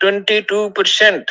22%।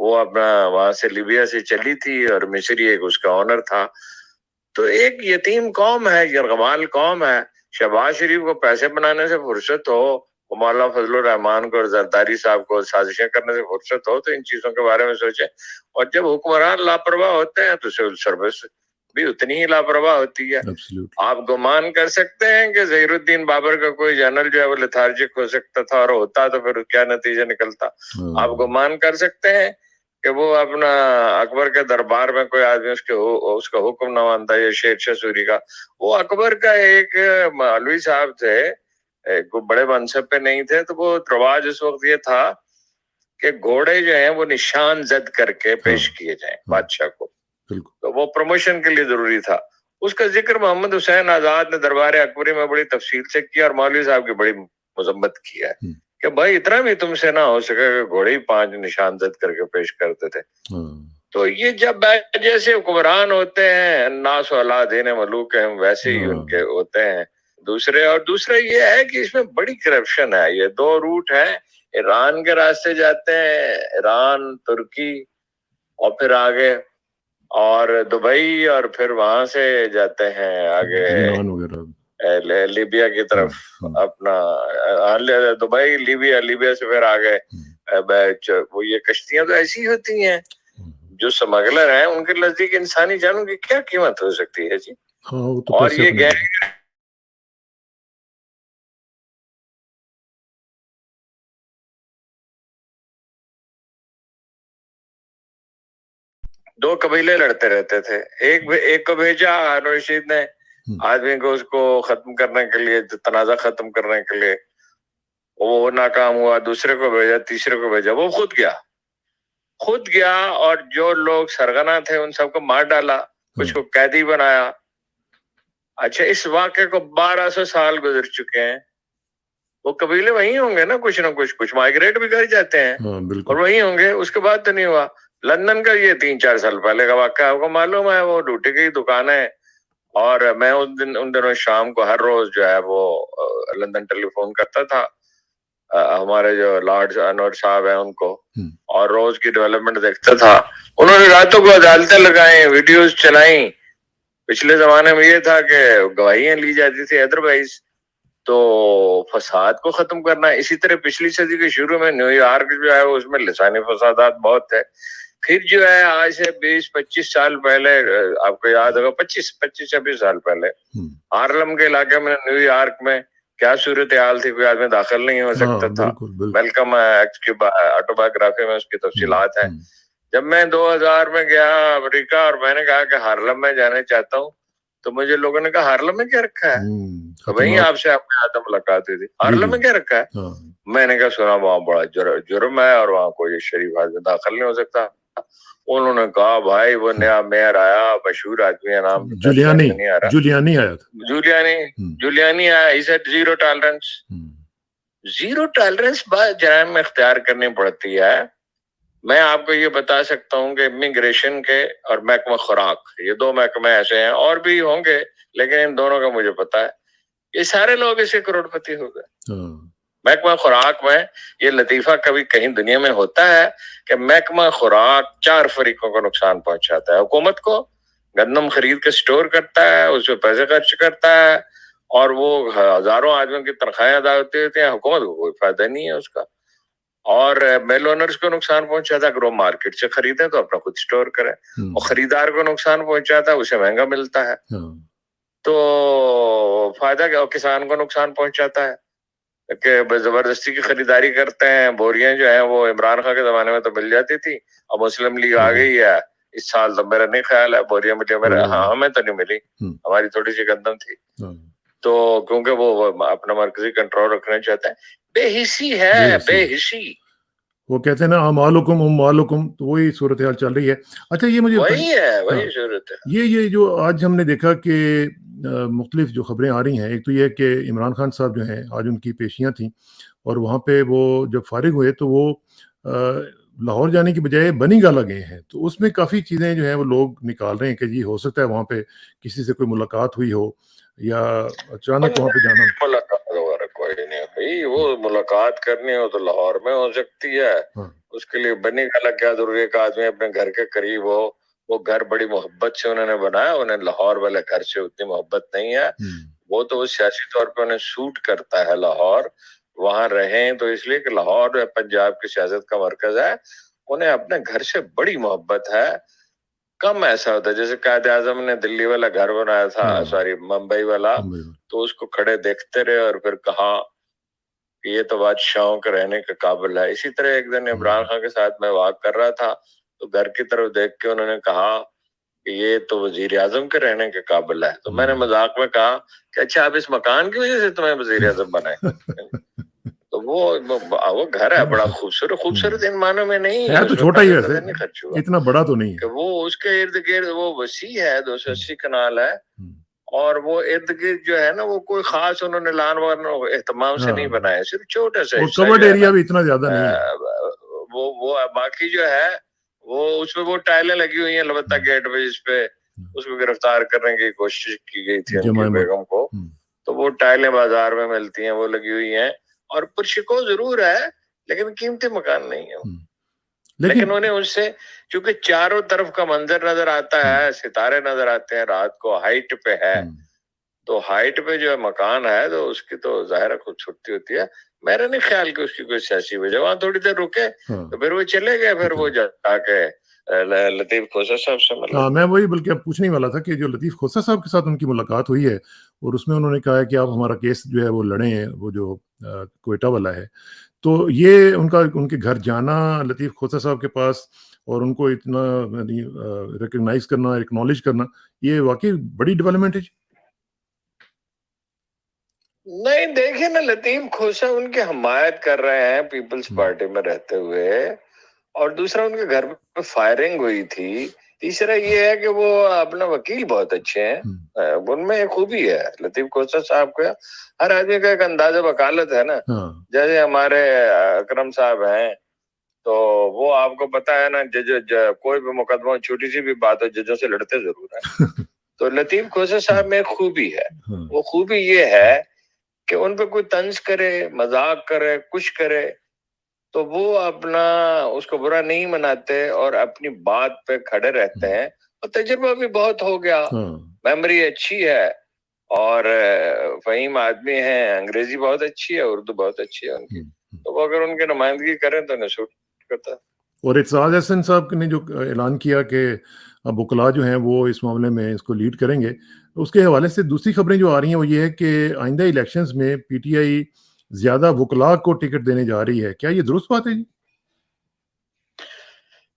وہ اپنا وہاں سے لیبیا سے چلی تھی اور مصری ایک اس کا آنر تھا. تو ایک یتیم قوم ہے, یرغمال قوم ہے. شہباز شریف کو پیسے بنانے سے فرصت ہو, مولانا فضل الرحمان کو اور زرداری صاحب کو سازشیں کرنے سے فرصت ہو, تو ان چیزوں کے بارے میں سوچیں. اور جب حکمران لاپرواہ ہوتے ہیں تو سول سروس بھی اتنی ہی لاپرواہ ہوتی ہے. آپ گمان کر سکتے ہیں کہ ظہیر الدین بابر کا کوئی جنرل جو ہے وہ لیتھارجک ہو سکتا تھا, اور ہوتا تو پھر کیا نتیجہ نکلتا. آپ گمان کر سکتے ہیں کہ وہ اپنا اکبر کے دربار میں کوئی آدمی اس کا حکم نہ مانتا, یا شیر شاہ سوری کا. وہ اکبر کا ایک مولوی صاحب تھے, کوئی بڑے منصب پہ نہیں تھے, تو وہ رواج اس وقت یہ تھا کہ گھوڑے جو ہیں وہ نشان زد کر کے پیش کیے جائیں بادشاہ کو, تو وہ پروموشن کے لیے ضروری تھا. اس کا ذکر محمد حسین آزاد نے دربار اکبری میں بڑی تفصیل سے کیا, اور مولوی صاحب کی بڑی مذمت کی ہے کہ بھائی اتنا بھی تم سے نہ ہو سکے کہ گھوڑے ہی 5 نشان زد کر کے پیش کرتے تھے. تو یہ جب جیسے حکمران ہوتے ہیں, الناس اولادین ملوک ہیں, ویسے ہی ان کے ہوتے ہیں. دوسرا یہ ہے کہ اس میں بڑی کرپشن ہے. یہ 2 روٹ ہیں, ایران کے راستے جاتے ہیں, ایران, ترکی, اور پھر آگے اور دبئی, اور پھر وہاں سے جاتے ہیں آگے لیبیا کی طرف, اپنا دبئی, لیبیا سے پھر آگے. وہ یہ کشتیاں تو ایسی ہوتی ہیں, جو سمگلر ہیں ان کے نزدیک انسانی جانوں کی کیا قیمت ہو سکتی ہے جی. اور یہ گہری 2 قبیلے لڑتے رہتے تھے. ایک کو بھیجا ہارون رشید نے آدمی کو, اس کو ختم کرنے کے لیے, تنازع ختم کرنے کے لیے. وہ ناکام ہوا. دوسرے کو بھیجا, تیسرے کو بھیجا. وہ خود گیا اور جو لوگ سرغنہ تھے ان سب کو مار ڈالا, کچھ کو قیدی بنایا. اچھا, اس واقعے کو 1200 سال گزر چکے ہیں. وہ قبیلے وہی ہوں گے نا, کچھ نہ کچھ مائگریٹ بھی کر جاتے ہیں, اور وہی ہوں گے. اس کے بعد تو نہیں ہوا. لندن کا یہ 3-4 سال پہلے کا واقعہ آپ کو معلوم ہے. وہ ڈوٹی کی دکان ہے, اور میں ان دنوں شام کو ہر روز جو ہے وہ لندن ٹیلی فون کرتا تھا ہمارے جو لارڈ انور صاحب ہیں ان کو, اور روز کی ڈیولپمنٹ دیکھتا تھا. انہوں نے راتوں کو عدالتیں لگائیں, ویڈیوز چلائیں. پچھلے زمانے میں یہ تھا کہ گواہیاں لی جاتی تھی ادروائز, تو فساد کو ختم کرنا. اسی طرح پچھلی صدی کے شروع میں نیو یارک جو ہے اس میں لسانی فسادات بہت تھے. پھر جو ہے آج سے 20-25 سال پہلے, آپ کو یاد ہوگا 25-26 سال پہلے, ہارلم کے علاقے میں نیو یارک میں کیا صورتحال تھی, کوئی آدمی داخل نہیں ہو سکتا تھا. میلکم ایکس کی آٹوبایوگرافی میں اس کی تفصیلات ہیں. جب میں 2000 میں گیا امریکہ, اور میں نے کہا کہ ہارلم میں جانا چاہتا ہوں, تو مجھے لوگوں نے کہا ہارلم میں کیا رکھا ہے, تو وہیں آپ سے اپنے ہاتھ ملاقات ہوئی تھی. ہارلم میں کیا رکھا ہے؟ میں نے کہا سنا وہاں بڑا جرم ہے, اور وہاں کوئی شریف آدمی داخل نہیں ہو سکتا. انہوں نے کہا بھائی وہ نیا میئر آیا, مشہور آدمی ہے, نام جولیانی آیا. he said zero tolerance بات جرائم میں اختیار کرنی پڑتی ہے. میں آپ کو یہ بتا سکتا ہوں کہ امیگریشن کے اور محکمہ خوراک, یہ 2 محکمے ایسے ہیں, اور بھی ہوں گے لیکن ان دونوں کا مجھے پتا ہے, یہ سارے لوگ اس کے کروڑ پتی ہو گئے. محکمہ خوراک میں یہ لطیفہ کبھی کہیں دنیا میں ہوتا ہے کہ محکمہ خوراک 4 فریقوں کو نقصان پہنچاتا ہے. حکومت کو گندم خرید کے سٹور کرتا ہے, اس پہ پیسے خرچ کرتا ہے, اور وہ ہزاروں آدمیوں کی تنخواہیں ادا ہوتی ہیں, حکومت کو کوئی فائدہ نہیں ہے اس کا. اور میل اونرز کو نقصان پہنچاتا ہے, اگر وہ مارکیٹ سے خریدیں تو اپنا خود سٹور کریں. اور خریدار کو نقصان پہنچاتا ہے, اسے مہنگا ملتا ہے. تو فائدہ کیا, کسان کو نقصان پہنچاتا ہے کہ زبردستی کی خریداری کرتے ہیں. بوریاں جو ہیں وہ عمران خان کے زمانے میں تو مل جاتی تھی, اب مسلم لیگ آ گئی ہے اس سال, تو میرا نہیں خیال ہے بوریاں ملی. ہمیں تو نہیں ملی, ہماری تھوڑی سی گندم تھی. تو کیونکہ وہ اپنا مرکزی کنٹرول رکھنا چاہتا ہے. بے حسی ہے, بے حسی. وہ کہتے ہیں نا اموالکم اموالکم, تو وہی صورتحال چل رہی ہے. اچھا یہ مجھے وہی صورت ہے. یہ جو آج ہم نے دیکھا کہ مختلف جو خبریں آ رہی ہیں, ایک تو یہ کہ عمران خان صاحب جو ہیں آج ان کی پیشیاں تھیں, اور وہاں پہ وہ جب فارغ ہوئے تو وہ لاہور جانے کی بجائے بنی گالا گئے ہیں. تو اس میں کافی چیزیں جو ہیں وہ لوگ نکال رہے ہیں کہ جی ہو سکتا ہے وہاں پہ کسی سے کوئی ملاقات ہوئی ہو, یا اچانک وہاں پہ جانا. ملاقات وغیرہ کوئی نہیں ہوئی. وہ ملاقات کرنی ہو تو لاہور میں ہو سکتی ہے, اس کے لیے بنی گالا کیا ضروری ہے کہ آدمی اپنے گھر کے قریب ہو. وہ گھر بڑی محبت سے انہوں نے بنایا, انہیں لاہور والے گھر سے اتنی محبت نہیں ہے. وہ تو سیاسی طور پہ انہیں سوٹ کرتا ہے لاہور, وہاں رہیں تو اس لیے کہ لاہور پنجاب کی سیاست کا مرکز ہے. انہیں اپنے گھر سے بڑی محبت ہے. کم ایسا ہوتا ہے جیسے قائد اعظم نے دلی والا گھر بنایا تھا, سوری ممبئی والا, تو اس کو کھڑے دیکھتے رہے اور پھر کہا کہ یہ تو بادشاہوں کے رہنے کے قابل ہے. اسی طرح ایک دن عمران خان کے ساتھ میں واک کر رہا تھا تو گھر کی طرف دیکھ کے انہوں نے کہا کہ یہ تو وزیر اعظم کے رہنے کے قابل ہے. تو میں نے مذاق میں کہا کہ اچھا آپ اس مکان کی وجہ سے تمہیں وزیر اعظم بنائے. تو وہ گھر ہے بڑا خوبصورت, خوبصورت ان معنوں میں نہیں ہے, تو چھوٹا ہی ویسے, نہیں خرچ ہوا, اتنا بڑا تو نہیں کہ وہ اس کے ارد گرد وہ وسیع ہے, 280 کنال ہے, اور وہ ارد گرد جو ہے نا وہ کوئی خاص انہوں نے لان وان اہتمام سے نہیں بنایا, صرف چھوٹا سا حصہ, کورڈ ایریا بھی اتنا زیادہ نہیں ہے. وہ باقی جو ہے وہ اس میں وہ ٹائلیں لگی ہوئی ہیں البتہ گیٹ پہ, جس پہ اس کو گرفتار کرنے کی کوشش کی گئی تھی ان کی بیگم کو, تو وہ ٹائلیں بازار میں ملتی ہیں, وہ لگی ہوئی ہیں, اور پرشکو ضرور ہے لیکن قیمتی مکان نہیں ہے. لیکن انہیں اس سے چونکہ چاروں طرف کا منظر نظر آتا ہے, ستارے نظر آتے ہیں, رات کو ہائٹ پہ ہے, تو ہائٹ پہ جو مکان ہے تو اس کی تو ظاہر خوبصورتی ہوتی ہے. میرا نہیں خیال کہ اس کی کوئی سیاسی وجہ, وہاں تھوڑی دیر رکے تو پھر وہ چلے گئے, پھر وہ جا کے لطیف کھوسہ صاحب سے ملا. میں وہی بلکہ اب پوچھنے والا تھا کہ جو لطیف کھوسہ صاحب کے ساتھ ان کی ملاقات ہوئی ہے اور اس میں انہوں نے کہا ہے کہ آپ ہمارا کیس جو ہے وہ لڑیں ہیں, وہ جو کوئٹہ والا ہے, تو یہ ان کے گھر جانا لطیف کھوسہ صاحب کے پاس اور ان کو اتنا ریکگنائز کرنا, ایکنالج کرنا, یہ واقعی بڑی ڈیولپمنٹ ہے. نہیں دیکھیں نا, لطیف کھوسہ ان کی حمایت کر رہے ہیں پیپلز پارٹی میں رہتے ہوئے, اور دوسرا ان کے گھر میں فائرنگ ہوئی تھی. تیسرا یہ ہے کہ وہ اپنا وکیل بہت اچھے ہیں, ان میں ایک خوبی ہے لطیف کھوسہ صاحب کا, ہر آدمی کا ایک انداز وکالت ہے نا. جیسے ہمارے اکرم صاحب ہیں تو وہ آپ کو پتا ہے نا, کوئی بھی مقدمہ چھوٹی سی بھی بات ہو ججوں سے لڑتے ضرور ہیں. تو لطیف کھوسہ صاحب میں ایک خوبی ہے, وہ خوبی یہ ہے کہ ان پہ کوئی طنز کرے, مذاق کرے, کچھ کرے تو وہ اپنا اس کو برا نہیں مناتے اور اپنی بات پہ کھڑے رہتے ہیں. اور تجربہ بھی بہت ہو گیا, میموری اچھی ہے, اور فہیم آدمی ہیں, انگریزی بہت اچھی ہے, اردو بہت اچھی ہے ان کی, تو وہ اگر ان کی نمائندگی کریں تو انہیں سوٹ کرتا ہے. اور اعتزاز احسن صاحب نے جو اعلان کیا کہ اب وکلاء جو ہیں وہ اس معاملے میں اس کو لیڈ کریں گے, اس کے حوالے سے دوسری خبریں جو آ رہی ہیں وہ یہ ہے کہ آئندہ الیکشنز میں پی ٹی آئی زیادہ وکلاء کو ٹکٹ دینے جا رہی ہے. کیا یہ درست بات ہے جی؟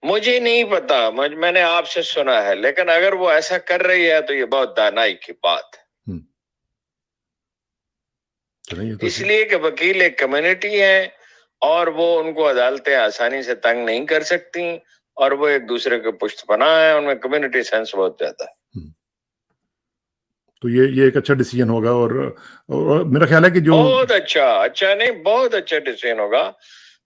مجھے نہیں پتا, میں نے آپ سے سنا ہے, لیکن اگر وہ ایسا کر رہی ہے تو یہ بہت دانائی کی بات ہے. اس لیے کہ وکیل ایک کمیونٹی ہے اور وہ ان کو عدالتیں آسانی سے تنگ نہیں کر سکتی, اور وہ ایک دوسرے کے پشت پناہ ہیں, ان میں کمیونٹی سینس بہت زیادہ ہے. تو یہ ایک اچھا ڈیسیجن ہوگا, اور میرا خیال ہے کہ جو بہت اچھا نہیں, بہت اچھا ڈیسیجن ہوگا.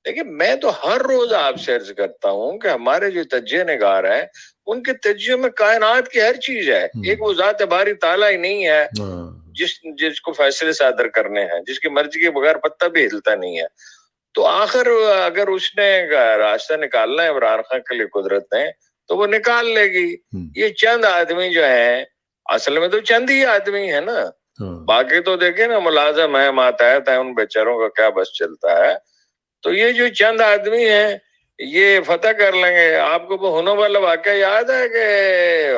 دیکھیں میں تو ہر روز آپ سے عرض کرتا ہوں کہ ہمارے جو تجزیہ نگار ہیں ان کے تجزیے میں کائنات کی ہر چیز ہے. ایک وہ ذات باری تعالیٰ ہی نہیں ہے جس کو فیصلے صادر کرنے ہیں, جس کی مرضی کے بغیر پتہ بھی ہلتا نہیں ہے. تو آخر اگر اس نے راستہ نکالنا ہے عمران خان کے لیے قدرت نے, تو وہ نکال لے گی. یہ چند آدمی جو ہیں, اصل میں تو چند ہی آدمی ہے نا, باقی تو دیکھیں نا ملازم ہے, ماتحت ہے, ان بیچاروں کا کیا بس چلتا ہے. تو یہ جو چند آدمی ہیں یہ فتح کر لیں گے. آپ کو وہ ہنوں والا واقعہ یاد ہے کہ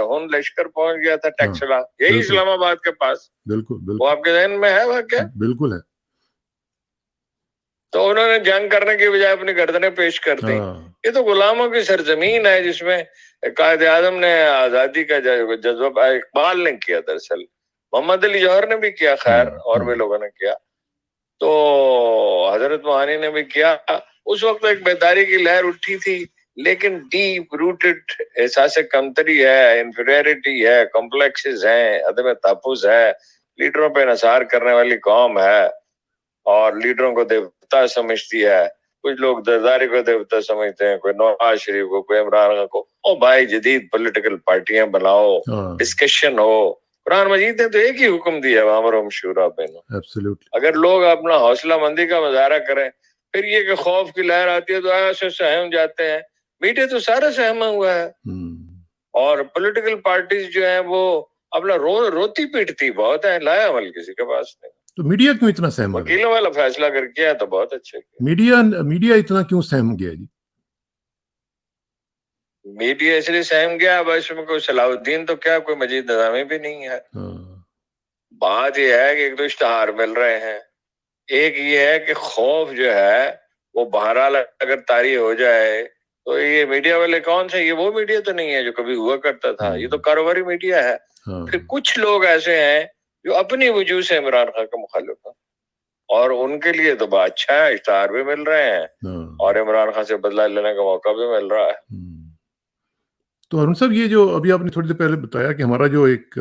ہن لشکر پہنچ گیا تھا ٹیکسلا, یہی اسلام آباد کے پاس, بالکل وہ آپ کے ذہن میں ہے واقعہ؟ بالکل ہے. تو انہوں نے جنگ کرنے کی بجائے اپنی گردنیں پیش کر دیں. یہ تو غلاموں کی سرزمین ہے جس میں قائد اعظم نے آزادی کا جذبہ اقبال نے کیا, دراصل محمد علی جوہر نے بھی کیا, خیر اور بھی لوگوں نے کیا, تو حضرت موہانی نے بھی کیا. اس وقت ایک بیداری کی لہر اٹھی تھی, لیکن ڈیپ روٹڈ احساس کمتری ہے, انفیریئرٹی ہے, کمپلیکسز ہیں, عدم تحفظ ہے, لیڈروں پہ انحصار کرنے والی قوم ہے اور لیڈروں کو دیوتا سمجھتی ہے. کچھ لوگ زرداری کو دیوتا سمجھتے ہیں, کوئی نواز شریف کو, کوئی عمران خان کو. او بھائی جدید پولیٹیکل پارٹیاں بناؤ, ڈسکشن ہو. قرآن مجید نے تو ایک ہی حکم دیا, وامرهم شورا بینہم. اگر لوگ اپنا حوصلہ مندی کا مظاہرہ کریں پھر یہ کہ خوف کی لہر آتی ہے تو ایسے سہم جاتے ہیں. میڈیا تو سارا سہما ہوا ہے, اور پولیٹیکل پارٹیز جو ہیں وہ اپنا روتی پیٹتی بہت ہے, لایا عمل کسی کے پاس نہیں. تو میڈیا کیوں اتنا سہم گیا؟ وکیلوں والا فیصلہ کر کیا تو بہت اچھا کیا. میڈیا اتنا کیوں سہم گیا جی؟ میڈیا اس لیے سہم گیا, اب اس میں کوئی صلاح الدین تو کیا, کوئی مجید نظامی بھی نہیں ہے. بات یہ ہے کہ ایک تو اشتہار مل رہے ہیں, ایک یہ ہے کہ خوف جو ہے وہ بہرحال اگر طاری ہو جائے تو یہ میڈیا والے کون سے, یہ وہ میڈیا تو نہیں ہے جو کبھی ہوا کرتا تھا, یہ تو کاروباری میڈیا ہے. پھر کچھ لوگ ایسے ہیں جو اپنی وجوہ سے عمران خان کا مخالف ہیں, اور ان کے لیے تو بات اچھا ہے, اشتہار بھی مل رہے ہیں اور عمران خان سے بدلہ لینے کا موقع بھی مل رہا ہے. تو ارون صاحب, یہ جو ابھی آپ نے تھوڑی دیر پہلے بتایا کہ ہمارا جو ایک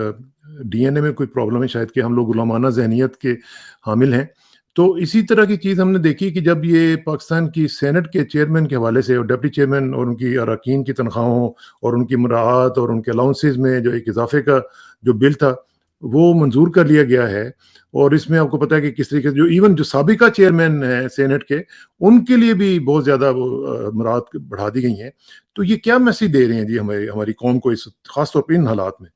ڈی این اے میں کوئی پرابلم ہے شاید کہ ہم لوگ غلامانہ ذہنیت کے حامل ہیں, تو اسی طرح کی چیز ہم نے دیکھی کہ جب یہ پاکستان کی سینٹ کے چیئرمین کے حوالے سے اور ڈپٹی چیئرمین اور ان کی اراکین کی تنخواہوں اور ان کی مراعات اور ان کے الاؤنسز میں جو ایک اضافے کا جو بل تھا وہ منظور کر لیا گیا ہے, اور اس میں آپ کو پتا ہے کہ کس طریقے سے جو ایون جو سابقہ چیئرمین ہیں سینٹ کے, ان کے لیے بھی بہت زیادہ مراعات بڑھا دی گئی ہیں. تو یہ کیا میسج دے رہے ہیں جی ہماری قوم کو, اس خاص طور پہ ان حالات میں؟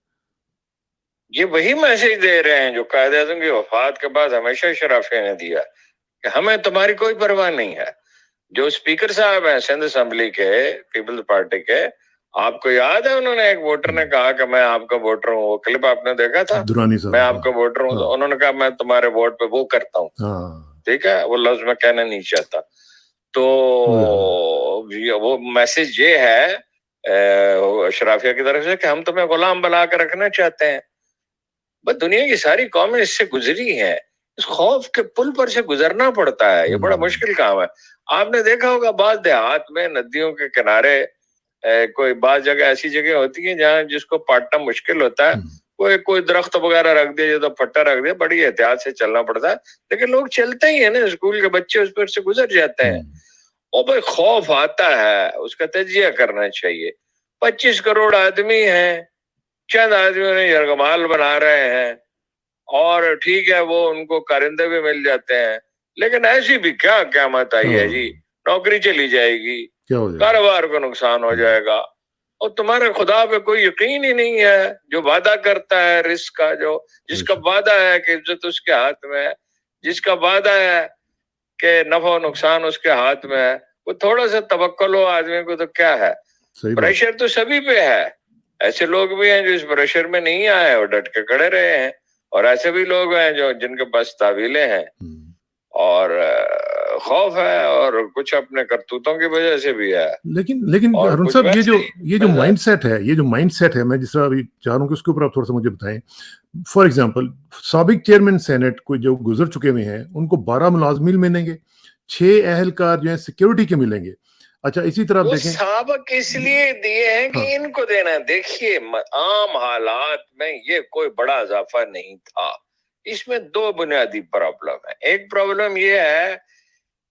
یہ وہی میسج دے رہے ہیں جو قائد اعظم کی وفات کے بعد ہمیشہ شرافیہ نے دیا کہ ہمیں تمہاری کوئی پرواہ نہیں ہے. جو اسپیکر صاحب ہیں سندھ اسمبلی کے پیپلز پارٹی کے, آپ کو یاد ہے انہوں نے ایک ووٹر نے کہا کہ میں آپ کا ووٹر ہوں, وہ کلپ آپ نے دیکھا تھا, میں آپ کا ووٹر ہوں, تو انہوں نے کہا میں تمہارے ووٹ پہ وہ کرتا ہوں. ٹھیک ہے, وہ لفظ میں کہنا نہیں چاہتا. تو وہ میسج یہ ہے اشرافیہ کی طرف سے کہ ہم تمہیں غلام بنا کے رکھنا چاہتے ہیں. بس دنیا کی ساری قومیں اس سے گزری ہیں, اس خوف کے پل پر سے گزرنا پڑتا ہے, یہ بڑا مشکل کام ہے. آپ نے دیکھا ہوگا بعض دیہات میں ندیوں کے کنارے کوئی بعض جگہ ایسی جگہ ہوتی ہیں جہاں جس کو پاٹنا مشکل ہوتا ہے, کوئی درخت وغیرہ رکھ دیا, تو پھٹا رکھ دیا, بڑی احتیاط سے چلنا پڑتا ہے, لیکن لوگ چلتے ہی ہیں نا, اسکول کے بچے اس پر سے گزر جاتے ہیں. اور بھائی خوف آتا ہے, اس کا تجزیہ کرنا چاہیے. 25 کروڑ آدمی ہیں, چند آدمیوں نے یرغمال بنا رہے ہیں, اور ٹھیک ہے وہ ان کو کارندے بھی مل جاتے ہیں, لیکن ایسی بھی کیا قیامت آئی ہے جی, نوکری چلی جائے گی, کاروبار کو نقصان ہو جائے گا, اور تمہارے خدا پہ کوئی یقین ہی نہیں ہے. جو وعدہ کرتا ہے رزق کا, جس کا وعدہ ہے کہ عزت اس کے ہاتھ میں ہے, جس کا وعدہ ہے کہ نفع و نقصان اس کے ہاتھ میں ہے, وہ تھوڑا سا توکل ہو آدمی کو تو کیا ہے. پریشر تو سبھی پہ ہے, ایسے لوگ بھی ہیں جو اس پریشر میں نہیں آئے اور ڈٹ کے کھڑے رہے ہیں, اور ایسے بھی لوگ ہیں جو جن کے پاس تعویلیں ہیں اور خوف ہے, اور کچھ اپنے کرتوتوں کی وجہ سے بھی ہے. لیکن ارون صاحب, یہ جو مائنڈ سیٹ ہے, میں جس طرح ابھی چاہ رہا ہوں کہ اس کے اوپر آپ تھوڑا سا مجھے بتائیں. فار ایگزامپل, سابق چیئرمین سینٹ کو جو گزر چکے ہوئے ہیں ان کو 12 ملازمین ملیں گے, 6 اہلکار جو ہیں سیکیورٹی کے ملیں گے. اچھا, اسی طرح دیکھیں سابق اس لیے دیے ہیں کہ ان کو دینا. دیکھیے عام حالات میں یہ کوئی بڑا اضافہ نہیں تھا. اس میں 2 بنیادی پرابلم ہے. ایک پرابلم یہ ہے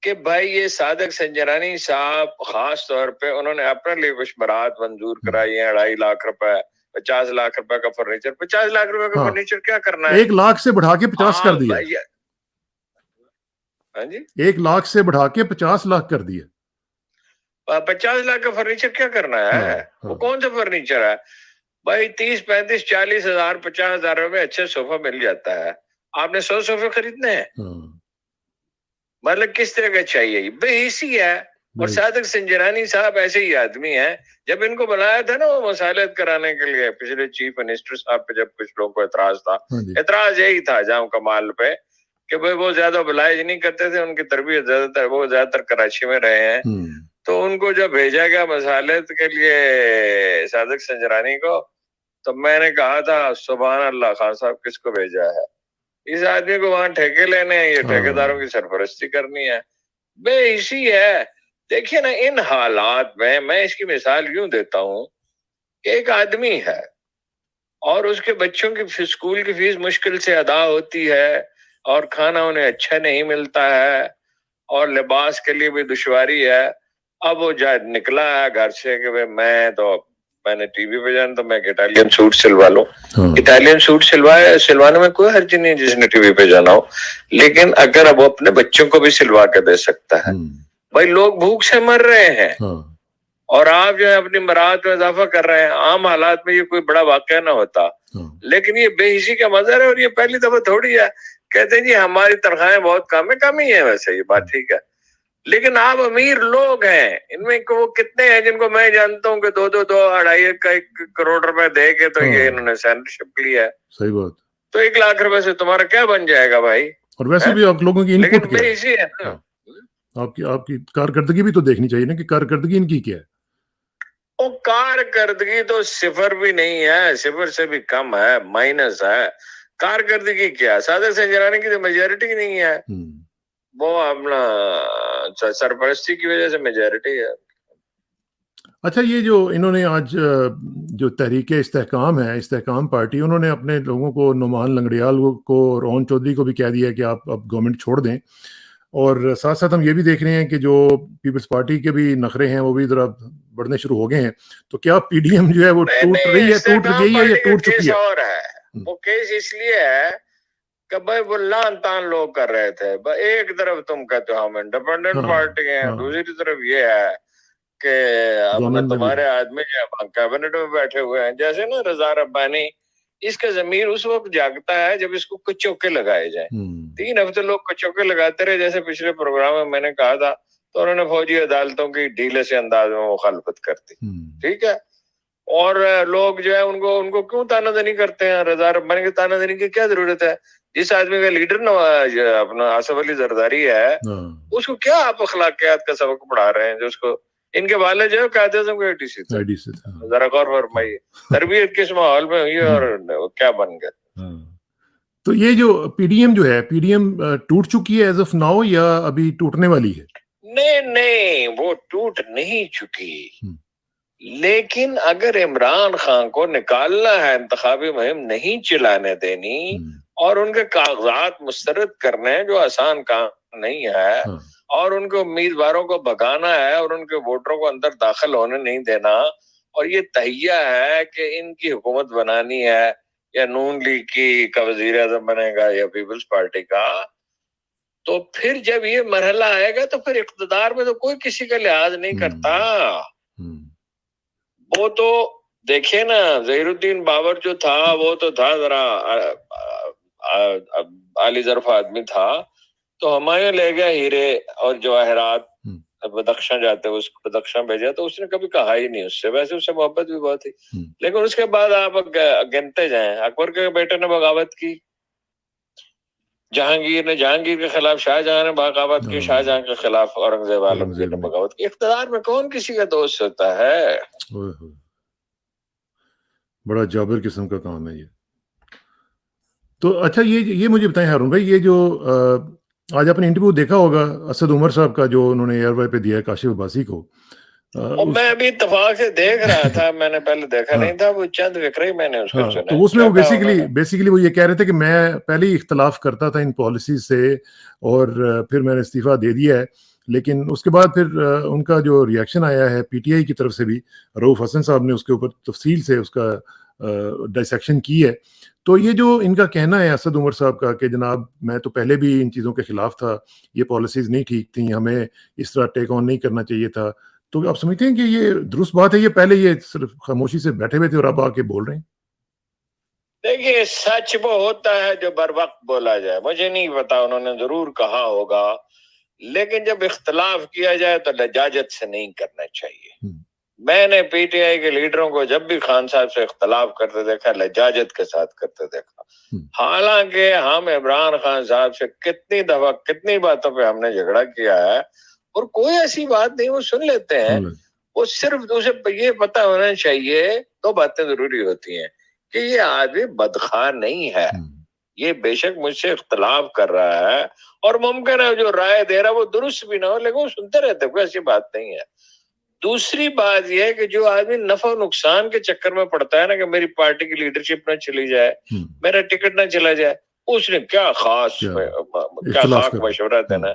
کہ بھائی یہ صادق سنجرانی صاحب خاص طور پہ انہوں نے اپنے لیے کچھ برات منظور کرائی ہیں, 2.5 لاکھ روپے, 50 لاکھ روپے کا فرنیچر. 50 لاکھ روپے کا فرنیچر کیا کرنا ہے؟ 1 لاکھ سے بڑھا کے 50 کر دیا. ہاں جی, 1 لاکھ سے بڑھا کے 50 لاکھ کر دیا. 50 لاکھ کا فرنیچر کیا کرنا ہے؟ وہ کون سا فرنیچر ہے بھائی؟ 30 35 40 ہزار 50 ہزار روپے اچھے صوفہ مل جاتا ہے. آپ نے 100 صوفے خریدنے ہیں؟ مطلب کس طرح کا چاہیے؟ بے حسی ہے. اور صادق سنجرانی صاحب ایسے ہی آدمی ہیں. جب ان کو بلایا تھا نا وہ مصالحت کرانے کے لیے پچھلے چیف منسٹر صاحب پہ, جب کچھ لوگوں کو اعتراض تھا, اعتراض یہی تھا جام کمال پہ کہ بھائی وہ زیادہ بلائج نہیں کرتے تھے, ان کی تربیت وہ زیادہ تر کراچی میں رہے ہیں. تو ان کو جب بھیجا گیا مصالحت کے لیے صادق سنجرانی کو, تو میں نے کہا تھا سبحان اللہ, خان صاحب کس کو بھیجا ہے؟ اس آدمی کو وہاں ٹھیکے لینے ہیں, یہ ٹھیکیداروں کی سرپرستی کرنی ہے. بے حسی ہے. دیکھیے نا ان حالات میں اس کی مثال یوں دیتا ہوں کہ ایک آدمی ہے اور اس کے بچوں کی اسکول کی فیس مشکل سے ادا ہوتی ہے, اور کھانا انہیں اچھا نہیں ملتا ہے, اور لباس کے لیے بھی دشواری ہے. اب وہ نکلا ہے گھر سے کہ میں تو میں نے ٹی وی پہ جانا تو میں اٹالین سوٹ سلوا لوں. ہاں اٹالین سوٹ سلوانے میں کوئی حرج نہیں جس نے ٹی وی پہ جانا ہو, لیکن اگر اب وہ اپنے بچوں کو بھی سلوا کے دے سکتا ہے. بھائی لوگ بھوک سے مر رہے ہیں اور آپ جو ہے اپنی برات میں اضافہ کر رہے ہیں. عام حالات میں یہ کوئی بڑا واقعہ نہ ہوتا, لیکن یہ بے حسی کا مظہر ہے. اور یہ پہلی دفعہ تھوڑی ہے. کہتے ہیں جی ہماری تنخواہیں بہت کم ہے ویسے یہ بات ٹھیک ہے, لیکن آپ امیر لوگ ہیں. ان میں وہ کتنے ہیں جن کو میں جانتا ہوں کہ 2.5 کروڑ روپے دے کے تو یہ انہوں نے سینٹرشپ لیا ہے. صحیح بات. تو 1 لاکھ روپے سے تمہارا کیا بن جائے گا بھائی؟ اور ویسے بھی آپ لوگوں کی ان لیکن پٹ کیا بے حسی ہے نا. آپ کی کارکردگی بھی تو دیکھنی چاہیے نا کہ کارکردگی ان کی کیا ہے. وہ کارکردگی تو 0 بھی نہیں ہے, 0 سے بھی کم ہے, مائنس ہے. کارکردگی کیا, صادق سنجرانی کی تو میجورٹی نہیں ہے, وہ اپنا سرپرستی کی وجہ سے میجورٹی ہے. اچھا یہ جو انہوں نے آج جو تحریک استحکام ہے, استحکام پارٹی, انہوں نے اپنے لوگوں کو, نعمان لنگڑیال کو, روہن چودھری کو بھی کہہ دیا کہ آپ اب گورنمنٹ چھوڑ دیں. اور ساتھ ساتھ ہم یہ بھی دیکھ رہے ہیں کہ جو پیپلز پارٹی کے بھی نخرے ہیں وہ بھی ذرا بڑھنے شروع ہو گئے ہیں. تو کیا پی ڈی ایم جو ہے وہ ٹوٹ رہی ہے, ٹوٹ گئی ہے یا ٹوٹ چکی ہے؟ اور ہے وہ کیس اس لیے ہے کہ بھائی وہ لان تان لوگ کر رہے تھے. ایک طرف تم کہتے ہو ہم انڈیپینڈنٹ پارٹی ہیں, دوسری طرف یہ ہے کہ اب تمہارے آدمی جو کیبنٹ میں بیٹھے ہوئے ہیں, جیسے نا رضا ربانی. اس کا ضمیر اس وقت جاگتا ہے جب اس کو کچھ چوکے لگائے جائیں. 3 ہفتے لوگ کچھ چوکے لگاتے رہے, جیسے پچھلے پروگرام میں نے کہا تھا. تو انہوں نے فوجی عدالتوں کی ڈھیلے سے انداز میں مخالفت کرتی. ٹھیک ہے, اور لوگ جو ہے ان کو کیوں تانا دنی کرتے ہیں؟ رضا ربانی کی تانا دنی کی کیا ضرورت ہے؟ جس آدمی کا لیڈر اپنا آصف علی زرداری ہے, اس کو کیا آپ اخلاقیات کا سبق پڑھا رہے ہیں؟ جو اس کو ان کے والد جو ہے قائد اعظم کے ADC تھے. ذرا غور فرمائیے تربیت کس ماحول میں ہوئی اور کیا بن گئے. تو یہ جو پی ڈی ایم جو ہے, پی ڈی ایم ٹوٹ چکی ہے ایز آف ناؤ یا ابھی ٹوٹنے والی ہے؟ نہیں وہ ٹوٹ نہیں چکی, لیکن اگر عمران خان کو نکالنا ہے, انتخابی مہم نہیں چلانے دینی اور ان کے کاغذات مسترد کرنے جو آسان کام نہیں ہے, اور ان کے امیدواروں کو بھگانا ہے اور ان کے ووٹروں کو اندر داخل ہونے نہیں دینا, اور یہ تہیہ ہے کہ ان کی حکومت بنانی ہے یا نون لیگ کی کا وزیر اعظم بنے گا یا پیپلز پارٹی کا, تو پھر جب یہ مرحلہ آئے گا تو پھر اقتدار میں تو کوئی کسی کا لحاظ نہیں کرتا. وہ تو دیکھیں نا, ظہیر الدین بابر جو تھا وہ تو تھا ذرا عالی ظرف آدمی تھا, تو ہمایوں لے گیا ہیرے اور جواہرات, بدخشاں جاتے اس کو بدخشاں بھیجا, تو اس نے کبھی کہا ہی نہیں اس سے. ویسے اس سے محبت بھی بہت تھی, لیکن اس کے بعد آپ گنتے جائیں, اکبر کے بیٹے نے بغاوت کی, جہانگیر کے خلاف شاہ جہاں نے بغاوت کی, شاہ جہاں کے خلاف اورنگزیب عالمگیر نے بغاوت کی. اقتدار میں کون کسی کا دوست ہوتا ہے؟ بڑا جابر قسم کا کام ہے یہ. تو اچھا یہ مجھے بتائیں ہارون بھائی, یہ جو آج آپ نے انٹرویو دیکھا ہوگا اسد عمر صاحب کا جو انہوں نے ایئر وائی پہ دیا ہے کاشف عباسی کو, میں ابھی اتفاق سے دیکھ رہا تھا, میں نے پہلے دیکھا نہیں تھا, وہ چند فکرے ہی میں نے اس کو سنا. تو اس میں وہ بیسیکلی وہ یہ کہہ رہے تھے کہ میں پہلے ہی اختلاف کرتا تھا ان پالیسیز سے, اور پھر میں نے استعفیٰ دے دیا ہے, لیکن اس کے بعد پھر ان کا جو ریئیکشن آیا ہے پی ٹی آئی کی طرف سے بھی, رؤف حسن صاحب نے اس کے اوپر تفصیل سے اس کا ڈائسیکشن کی ہے. تو یہ جو ان کا کہنا ہے اسد عمر صاحب کا کہ جناب میں تو پہلے بھی ان چیزوں کے خلاف تھا, یہ پالیسیز نہیں ٹھیک تھیں, ہمیں اس طرح ٹیک آن نہیں کرنا چاہیے تھا, تو آپ سمجھتے ہیں کہ یہ درست بات ہے, یہ پہلے یہ صرف خاموشی سے بیٹھے ہوئے تھے اور اب آ کے بول رہے ہیں؟ دیکھیے سچ وہ ہوتا ہے جو بر وقت بولا جائے. مجھے نہیں پتا, انہوں نے ضرور کہا ہوگا, لیکن جب اختلاف کیا جائے تو لجاجت سے نہیں کرنا چاہیے. میں نے پی ٹی آئی کے لیڈروں کو جب بھی خان صاحب سے اختلاف کرتے دیکھا, لجاجت کے ساتھ کرتے دیکھا. حالانکہ ہم عمران خان صاحب سے کتنی دفعہ کتنی باتوں پہ ہم نے جھگڑا کیا ہے, اور کوئی ایسی بات نہیں, وہ سن لیتے ہیں. وہ صرف اسے یہ پتا ہونا چاہیے, 2 باتیں ضروری ہوتی ہیں کہ یہ آدمی بدخواہ نہیں ہے, یہ بے شک مجھ سے اختلاف کر رہا ہے, اور ممکن ہے جو رائے دے رہا ہے وہ درست بھی نہ ہو, لیکن وہ سنتے رہتے, کوئی ایسی بات نہیں ہے. دوسری بات یہ ہے کہ جو آدمی نفع و نقصان کے چکر میں پڑتا ہے نا, کہ میری پارٹی کی لیڈرشپ نہ چلی جائے, میرا ٹکٹ نہ چلا جائے, اس نے کیا خاص کیا خاک مشورہ دینا.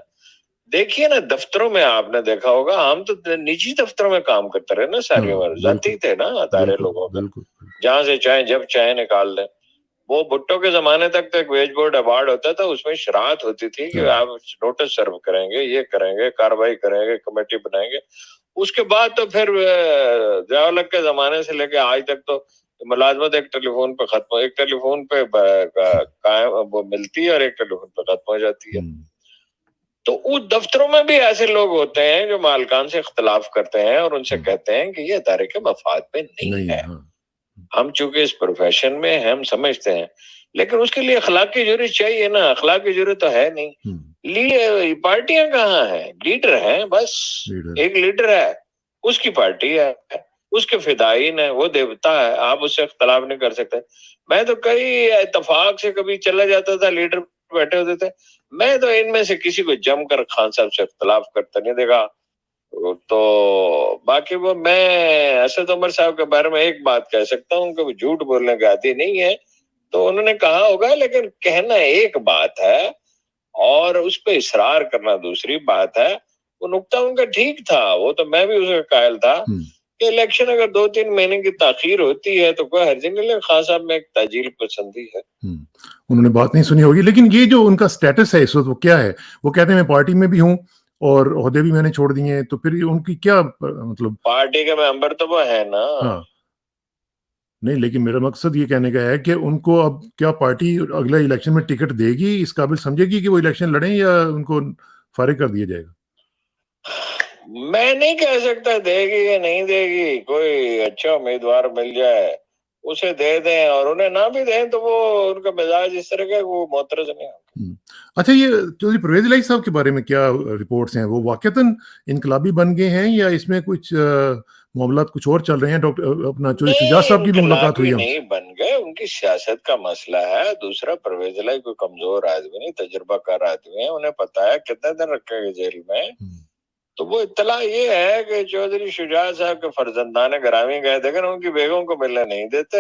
دیکھیے نا دفتروں میں آپ نے دیکھا ہوگا, ہم تو نجی دفتروں میں کام کرتے رہے نا ساری عمر, ذاتی تھے نا ادارے لوگوں کے, جہاں سے چاہیں جب چاہیں نکال دیں. وہ بھٹو کے زمانے تک تو ایک ویج بورڈ ایوارڈ ہوتا تھا, اس میں شرائط ہوتی تھی کہ آپ نوٹس سرو کریں گے, یہ کریں گے, کاروائی کریں گے, کمیٹی بنائیں گے. اس کے بعد تو پھر ضیاء الحق کے زمانے سے لے کے آج تک تو ملازمت ایک ٹیلی فون پہ ختم, ایک ٹیلی فون پہ قائم وہ ملتی ہے اور ایک ٹیلی فون پہ ختم ہو جاتی ہے. تو اس دفتروں میں بھی ایسے لوگ ہوتے ہیں جو مالکان سے اختلاف کرتے ہیں اور ان سے کہتے ہیں کہ یہ ادارے کے مفاد میں نہیں ہے. ہم چونکہ اس پروفیشن میں ہم سمجھتے ہیں, لیکن اس کے لیے اخلاقی ضرورت چاہیے نا, اخلاقی ضرورت تو ہے نہیں. پارٹیاں کہاں ہیں, لیڈر ہیں بس, ایک لیڈر ہے, اس کی پارٹی ہے, اس کے فدائین ہے, وہ دیوتا ہے, آپ اس سے اختلاف نہیں کر سکتے. میں تو کئی اتفاق سے کبھی چلا جاتا تھا, لیڈر بیٹھے ہوتے تھے, میں تو ان میں سے کسی کو جم کر خان صاحب سے اختلاف کرتا نہیں دیکھا. تو باقی وہ میں اسد عمر صاحب کے بارے میں ایک بات کہہ سکتا ہوں کہ وہ جھوٹ بولنے کے عادی نہیں ہے, تو انہوں نے کہا ہوگا, لیکن کہنا ایک بات ہے اور اس پہ اصرار کرنا دوسری بات ہے. وہ نقطہ ان کا ٹھیک تھا, وہ تو میں بھی اس کا قائل تھا کہ الیکشن اگر 2-3 مہینے کی تاخیر ہوتی ہے تو کوئی حرج نہیں, لیکن خان صاحب میں ایک تاجیل پسندی ہے. انہوں نے بات نہیں سنی ہوگی, لیکن یہ جو ان کا سٹیٹس ہے اس وقت وہ کیا ہے, وہ کہتے ہیں میں پارٹی میں بھی ہوں اور عہدے بھی میں نے چھوڑ دیے ہیں, تو پھر ان کی کیا مطلب, پارٹی کے ممبر تو وہ ہے نا. نہیں, لیکن میرا مقصد یہ کہنے کا ہے کہ ان کو اب کیا پارٹی اگلے الیکشن میں ٹکٹ دے گی, اس قابل سمجھے گی کہ وہ الیکشن لڑیں, یا ان کو فارغ کر دیا جائے گا؟ میں نہیں کہہ سکتا دے گی یا نہیں دے گی, کوئی اچھا امیدوار مل جائے اسے دے دیں, اور انہیں نہ بھی دیں تو وہ ان کا مزاج اس طرح کا وہ معترض نہیں ہوگا. اچھا, یہ چودھری پرویز الہی صاحب کے بارے میں کیا رپورٹس ہیں, وہ واقعتاً انقلابی بن گئے ہیں یا اس میں کچھ معاملات کچھ اور چل رہے ہیں؟ ڈاکٹر اپنا چودھری شجاع صاحب کی بھی ملاقات ہوئی ہے, نہیں بن گئے, ان کی سیاست کا مسئلہ ہے. دوسرا پرویز الہی کوئی کمزور آدمی نہیں, تجربہ کار آدمی ہے, انہیں پتا ہے کتنے دن رکھے گے جیل میں. تو وہ اطلاع یہ ہے کہ چودھری شجاع صاحب کے فرزندان گرامی گئے تھے, ان کی بیگوں کو ملنے نہیں دیتے,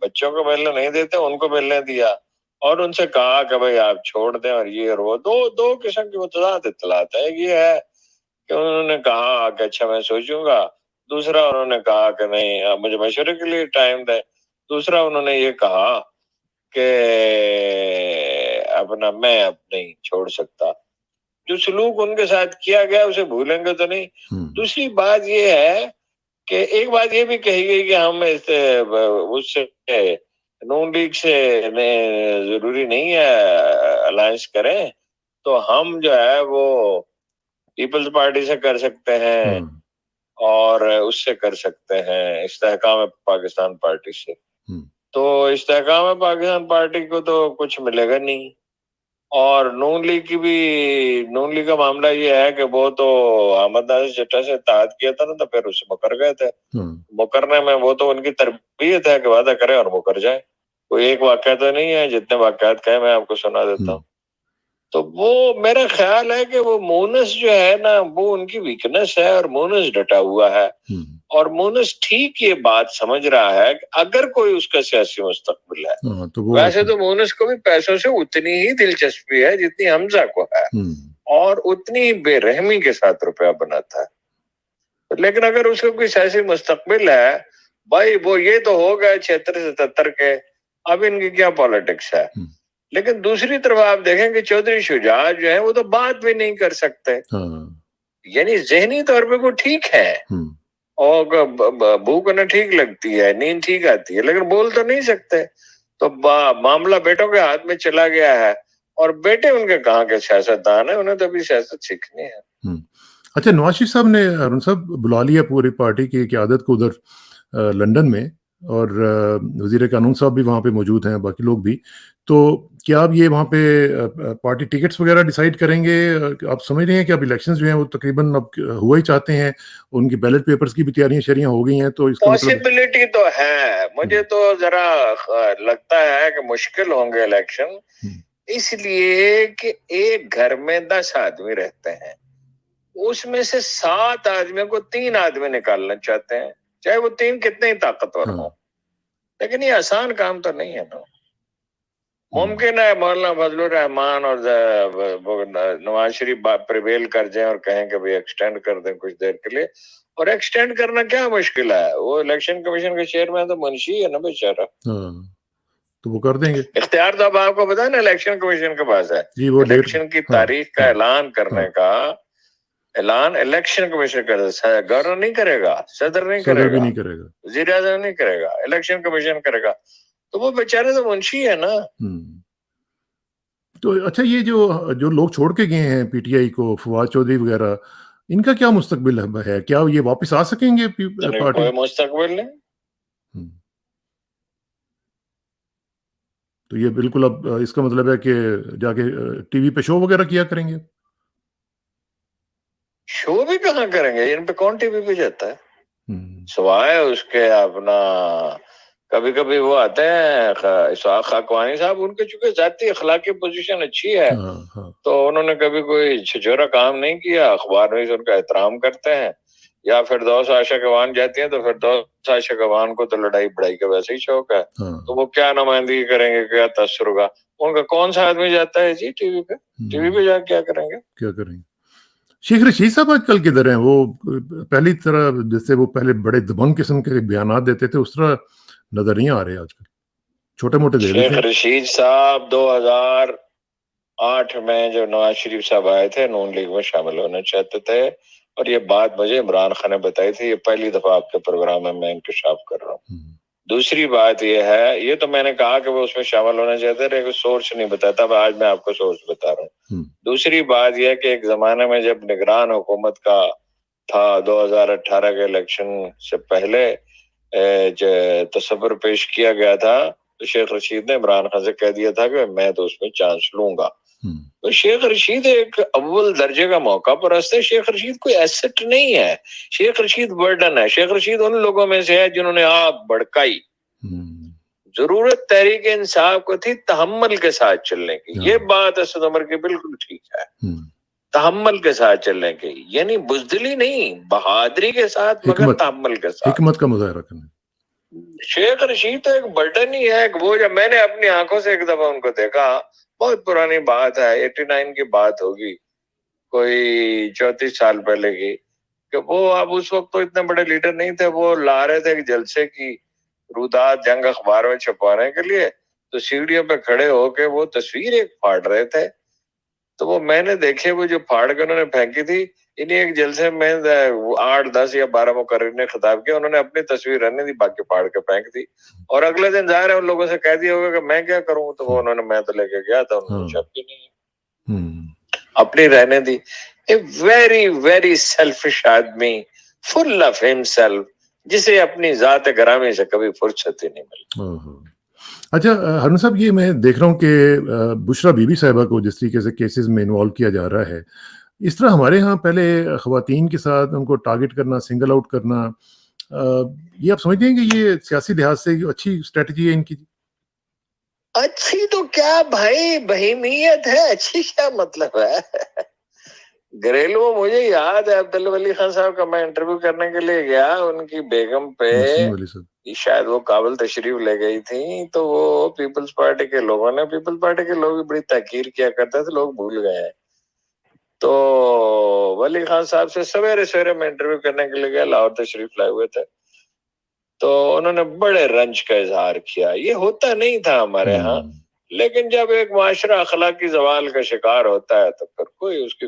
بچوں کو ملنے نہیں دیتے, ان کو ملنے دیا اور ان سے کہا کہ بھائی آپ چھوڑ دیں, اور یہ اور وہ دو قسم کی متضاد اطلاعات ہے. یہ ہے کہ انہوں نے کہا کہ اچھا میں سوچوں گا, دوسرا انہوں نے کہا کہ نہیں مجھے مشورے کے لیے ٹائم دے, دوسرا انہوں نے یہ کہا کہ اپنا میں اب نہیں چھوڑ سکتا. جو سلوک ان کے ساتھ کیا گیا اسے بھولیں گے تو نہیں. دوسری بات یہ ہے کہ ایک بات یہ بھی کہی گئی کہ ہم اس سے نون لیگ سے ضروری نہیں ہے الائنس کریں, تو ہم جو ہے وہ پیپلز پارٹی سے کر سکتے ہیں اور اس سے کر سکتے ہیں استحکام پاکستان پارٹی سے. تو استحکام پاکستان پارٹی کو تو کچھ ملے گا نہیں, اور نون لیگ کی بھی, نون لیگ کا معاملہ یہ ہے کہ وہ تو احمد ناصر چٹا سے اتحاد کیا تھا نا, تو پھر اس سے مکر گئے تھے. مکرنے میں وہ تو ان کی تربیت ہے کہ وعدہ کرے اور مکر جائے. کوئی ایک واقعہ تو نہیں ہے, جتنے واقعات کہے میں آپ کو سنا دیتا ہوں. تو وہ میرا خیال ہے کہ وہ مونس جو ہے نا وہ ان کی ویکنس ہے, اور مونس ڈٹا ہوا ہے, اور مونس ٹھیک یہ بات سمجھ رہا ہے کہ اگر کوئی اس کا سیاسی مستقبل ہے, ویسے تو مونس کو بھی پیسوں سے اتنی ہی دلچسپی ہے جتنی حمزہ کو ہے, اور اتنی ہی بے رحمی کے ساتھ روپیہ بناتا ہے. لیکن اگر اس کو کوئی سیاسی مستقبل ہے, بھائی وہ یہ تو ہو گئے 76-77 کے, اب ان کی کیا پالیٹکس ہے. لیکن دوسری طرف آپ دیکھیں کہ چودھری شجاع جو ہے وہ تو بات بھی نہیں کر سکتے, یعنی ذہنی طور پہ وہ ٹھیک ہے, اور بھوک انہیں ٹھیک لگتی ہے, نیند ٹھیک آتی ہے, لیکن بول تو نہیں سکتے. تو معاملہ بیٹوں کے ہاتھ میں چلا گیا ہے, اور بیٹے ان کے کہاں کے سیاستدان ہیں, انہیں تو ابھی سیاست سیکھنی ہے. اچھا, نواز شریف صاحب نے ارون صاحب بلا لیا پوری پارٹی کی قیادت کو ادھر لندن میں, اور وزیر قانون صاحب بھی وہاں پہ موجود ہیں, باقی لوگ بھی. تو کیا اب یہ وہاں پہ پارٹی ٹکٹس وغیرہ ڈیسائیڈ کریں گے؟ آپ سمجھ رہے ہیں کہ اب الیکشنز جو ہیں وہ تقریباً اب ہوا ہی چاہتے ہیں, ان کی بیلٹ پیپرز کی بھی تیاریاں شریاں ہو گئی ہیں, تو اس کا پاسبلٹی تو ہے. مجھے تو ذرا لگتا ہے کہ مشکل ہوں گے الیکشن, اس لیے کہ ایک گھر میں 10 آدمی رہتے ہیں, اس میں سے 7 آدمیوں کو 3 آدمی نکالنا چاہتے ہیں, چاہے وہ 3 کتنے ہی طاقتور ہوں. لیکن یہ آسان کام تو نہیں ہے نا. ممکن ہے مولانا فضل الرحمان اور نواز شریف پریویل کر جائیں اور کہیں کہ بھائی ایکسٹینڈ کر دیں کچھ دیر کے لیے, اور ایکسٹینڈ کرنا کیا مشکل ہے, وہ الیکشن کمیشن کے چیئرمین تو منشی ہے نا بیچارہ, تو وہ کر دیں گے. اختیار تو اب آپ کو پتا ہے نا الیکشن کمیشن کے پاس ہے, جی وہ الیکشن کی تاریخ کا اعلان کرنے کا اعلان الیکشن کمیشن کا, گورنر نہیں کرے گا, صدر نہیں کرے گا, وزیر اعظم نہیں کرے گا, الیکشن کمیشن کرے گا, تو وہ بیچارے تو منشی ہے نا. تو اچھا یہ جو لوگ چھوڑ کے گئے ہیں پی ٹی آئی کو, فواد چودھری وغیرہ, ان کا کیا مستقبل ہے, کیا یہ واپس آ سکیں گے پارٹی؟ کوئی مستقبل نہیں. تو یہ بالکل اب اس کا مطلب ہے کہ جا کے ٹی وی پہ شو وغیرہ کیا کریں گے؟ شو بھی کہاں کریں گے, ان پہ کون ٹی وی پہ جاتا ہے, سوائے اس کے اپنا کبھی کبھی وہ آتے ہیں اسحاق خاکوانی صاحب, ان کے چونکہ ذاتی اخلاقی پوزیشن اچھی ہے تو انہوں نے کبھی کوئی چھچورا کام نہیں کیا, اخبار میں ان کا احترام کرتے ہیں, یا فردوس عائشہ گوان جاتی ہیں تو فردوس عائشہ گوان کو تو لڑائی بڑائی کا ویسے ہی شوق ہے, تو وہ کیا نمائندگی کریں گے, کیا تاثر ہوگا, ان کا کون سا آدمی جاتا ہے جی ٹی وی پہ, ٹی وی پہ جا کیا کریں گے, کیا کریں گے. شیخ رشید صاحب آج کل کدھر ہیں؟ وہ پہلی طرح جیسے وہ پہلے بڑے دبنگ قسم کے بیانات دیتے تھے اس طرح نظر نہیں آ رہے آج کل, چھوٹے موٹے دے دیتے. شیخ رشید صاحب 2008 میں جو نواز شریف صاحب آئے تھے نون لیگ میں شامل ہونا چاہتے تھے, اور یہ بات مجھے عمران خان نے بتائی تھی, یہ پہلی دفعہ آپ کے پروگرام میں میں انکشاف کر رہا ہوں. دوسری بات یہ ہے, یہ تو میں نے کہا کہ وہ اس میں شامل ہونا چاہتے تھے, سورس نہیں بتاتا, آج میں آپ کو سورس بتا رہا ہوں. دوسری بات یہ کہ ایک زمانے میں جب نگران حکومت کا تھا 2018 کے الیکشن سے پہلے تصور پیش کیا گیا تھا, تو شیخ رشید نے عمران خان سے کہہ دیا تھا کہ میں تو اس میں چانس لوں گا. تو شیخ رشید ایک اول درجے کا موقع پرست ہے, شیخ رشید کوئی ایسٹ نہیں ہے, شیخ رشید برڈن ہے. شیخ رشید ان لوگوں میں سے ہے جنہوں نے آپ بڑکائی. ضرورت تحریک انصاف کو تھی تحمل کے ساتھ چلنے کی, یہ بات اسد عمر کی بالکل ٹھیک ہے, تحمل کے ساتھ چلنے کی, یعنی بزدلی نہیں, بہادری کے ساتھ مگر تحمل کے ساتھ, حکمت کا مظاہرہ کرنا. شیخ رشید تو ایک برڈن ہی ہے. وہ جب میں نے اپنی آنکھوں سے ایک دفعہ ان کو دیکھا, بہت پرانی بات ہے, 89 کی بات ہوگی, کوئی 34 سال پہلے کی, کہ وہ اب اس وقت تو اتنے بڑے لیڈر نہیں تھے, وہ لا رہے تھے ایک جلسے کی رودات جنگ اخبار میں چھپوانے کے لیے, تو سیڑھیوں پہ کھڑے ہو کے وہ تصویر ایک پھاڑ رہے تھے, تو وہ میں نے دیکھے وہ جو پھاڑ کے انہوں نے پھینکی تھی, انہیں ایک جلسے میں 8 10 یا 12 مقررین نے خطاب کیا, انہوں نے اپنی تصویر رہنے دی, باقی پھاڑ کے پھینک دی, اور اگلے دن ظاہر ہے ان لوگوں سے کہہ دیا ہوگا کہ میں کیا کروں, تو وہ انہوں نے میں تو لے کے گیا تھا, انہوں نے چھپی نہیں, اپنی رہنے دی. ویری ویری سیلفش آدمی, فل آف ہمسیلف, جسے اپنی ذات گرامی سے کبھی فرصت ہی نہیں ملی. اچھا ہارون صاحب, یہ میں دیکھ رہا ہوں کہ بشرا بی بی صاحبہ کو جس طریقے سے کیسز میں انوالو کیا جا رہا ہے, اس طرح ہمارے ہاں پہلے خواتین کے ساتھ ان کو ٹارگٹ کرنا, سنگل آؤٹ کرنا, یہ آپ سمجھتے ہیں کہ یہ سیاسی لحاظ سے اچھی اسٹریٹجی ہے ان کی؟ اچھی تو کیا بھائی, بہیمیت ہے, اچھی کیا مطلب ہے. گھریلو مجھے یاد ہے عبدالولی خان صاحب کا میں انٹرویو کرنے کے لیے گیا, ان کی بیگم پہ شاید وہ کابل تشریف لے گئی تھی, تو وہ پیپلز پارٹی کے لوگوں نے, پیپلز پارٹی کے لوگ بھی بڑی تحقیر کیا کرتے تھے, لوگ بھول گئے ہیں, تو ولی خان صاحب سے سویرے سویرے میں انٹرویو کرنے کے لیے گیا, لاہور تشریف لائے ہوئے تھے, تو انہوں نے بڑے رنج کا اظہار کیا. یہ ہوتا نہیں تھا ہمارے ہاں, لیکن جب ایک معاشرہ اخلاقی زوال کا شکار ہوتا ہے تو پھر کوئی اس کی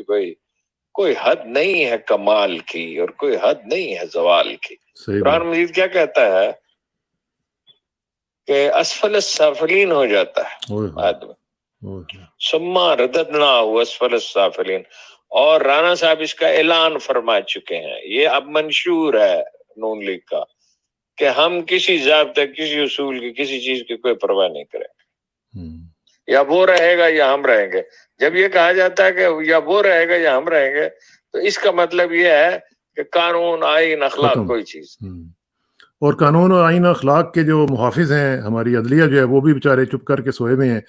کوئی حد نہیں ہے کمال کی, اور کوئی حد نہیں ہے زوال کی. قرآن مجید کیا کہتا ہے کہ اسفل السافلین ہو جاتا ہے آدمی, ثم رددناہ اسفل السافلین, اور رانا صاحب اس کا اعلان فرما چکے ہیں, یہ اب منشور ہے نون لیگ کا, کہ ہم کسی ضابطے, کسی اصول کی, کسی چیز کی کوئی پرواہ نہیں کریں گے, یا وہ رہے گا یا ہم رہیں گے. جب یہ کہا جاتا ہے کہ یا وہ رہے گا یا ہم رہیں گے, تو اس کا مطلب یہ ہے کہ قانون, آئین, اخلاق کوئی چیز. اور قانون اور آئین اخلاق کے جو محافظ ہیں ہماری عدلیہ جو ہے, وہ بھی بیچارے چپ کر کے سوئے ہوئے ہیں.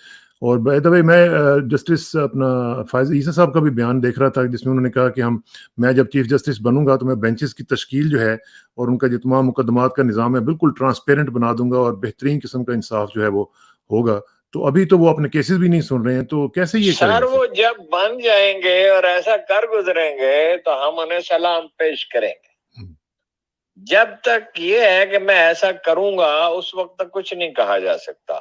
اور بائی دا وے میں جسٹس اپنا فائز عیسیٰ صاحب کا بھی بیان دیکھ رہا تھا, جس میں انہوں نے کہا کہ میں جب چیف جسٹس بنوں گا تو میں بینچز کی تشکیل جو ہے اور ان کا جو تمام مقدمات کا نظام ہے بالکل ٹرانسپیرنٹ بنا دوں گا, اور بہترین قسم کا انصاف جو ہے وہ ہوگا, تو ابھی تو وہ اپنے کیسز بھی نہیں سن رہے ہیں, تو کیسے یہ کریں سر گے وہ جب بن جائیں گے اور ایسا کر گزریں گے تو ہم انہیں سلام پیش کریں گے. جب تک یہ ہے کہ میں ایسا کروں گا اس وقت تک کچھ نہیں کہا جا سکتا.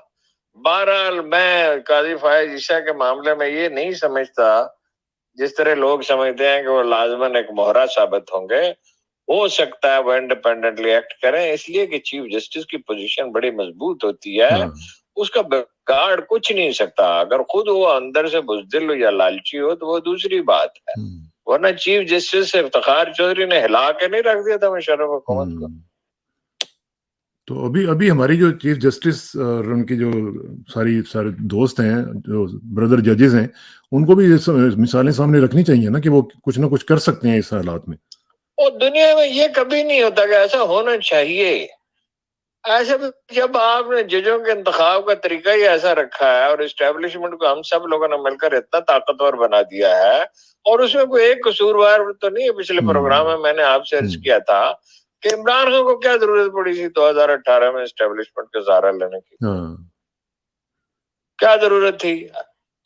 بہرحال میں قاضی فائز عیسیٰ کے معاملے میں یہ نہیں سمجھتا جس طرح لوگ سمجھتے ہیں کہ وہ لازماً ایک مہرا ثابت ہوں گے. ہو سکتا ہے وہ انڈیپینڈنٹلی ایکٹ کریں, اس لیے کہ چیف جسٹس کی پوزیشن بڑی مضبوط ہوتی ہے, اس کا بگاڑ کچھ نہیں سکتا. اگر خود وہ اندر سے بزدل ہو یا لالچی ہو تو وہ دوسری بات ہے, ورنہ چیف جسٹس افتخار چودھری نے ہلا کے نہیں رکھ دیا تھا مشرف حکومت کو. تو ابھی ہماری جو چیف جسٹس اور ان کی جو سارے دوست ہیں, جو بردر ججز ہیں, ان کو بھی مثالیں سامنے رکھنی چاہیے نا کہ وہ کچھ نہ کچھ کر سکتے ہیں اس حالات میں. اور دنیا میں یہ کبھی نہیں ہوتا کہ ایسا ہونا چاہیے. ایسے جب آپ نے ججوں کے انتخاب کا طریقہ ہی ایسا رکھا ہے اور اسٹیبلشمنٹ کو ہم سب لوگوں نے مل کر اتنا طاقتور بنا دیا ہے, اور اس میں کوئی ایک قصوروار تو نہیں ہے. پچھلے پروگرام میں میں نے آپ سے عرض کیا تھا کہ عمران خان کو کیا ضرورت پڑی تھی 2018 میں اسٹیبلشمنٹ کا سہارا لینے کی, کیا ضرورت تھی؟